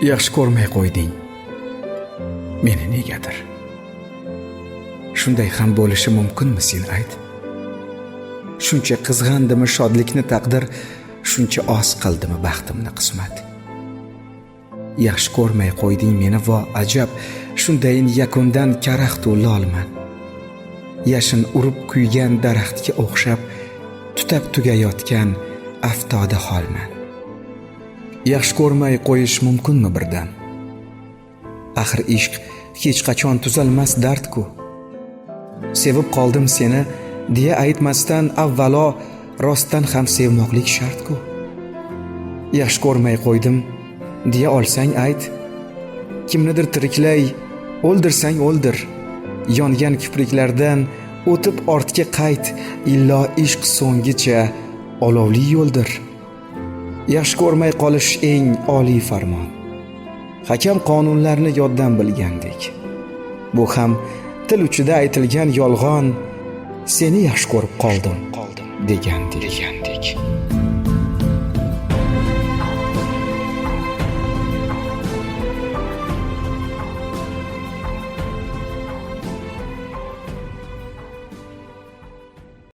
yaxshi ko'rmay qo'yding meni negadir. Shunday ham bo'lishi mumkinmi sen ayt? Shuncha qizg'andimi shodlikni taqdir, shuncha oz qildimi baxtimni qismat? Yaxshi ko'rmay qo'yding meni vo ajab, shundayin yakundan karaxt u lolman. Yashin urib kuygan daraxtga o'xshab, tutab tugayotgan aftoda holman. Yaxshi ko'rmay qo'yish mumkinmi birdan? Axir ishq hech qachon tuzalmas dard-ku. Sevib qoldim seni deya aytmasdan avvalo rostdan ham sevmoqlik shart-ku. Yaxshi ko'rmay qo'ydim deya olsang ayt, kimnidir tiriklay, o'ldirsang o'ldir. Yongan kipriklardan o'tib ortga qayt, illo ishq so'ngicha olovli yo'ldir. Yaxshi ko'rmay qolish eng oliy farmon. Hakam qonunlarni yoddan bilgandek. Bu ham til uchida aytilgan yolg'on, seni yaxshi ko'rib qoldim degandek.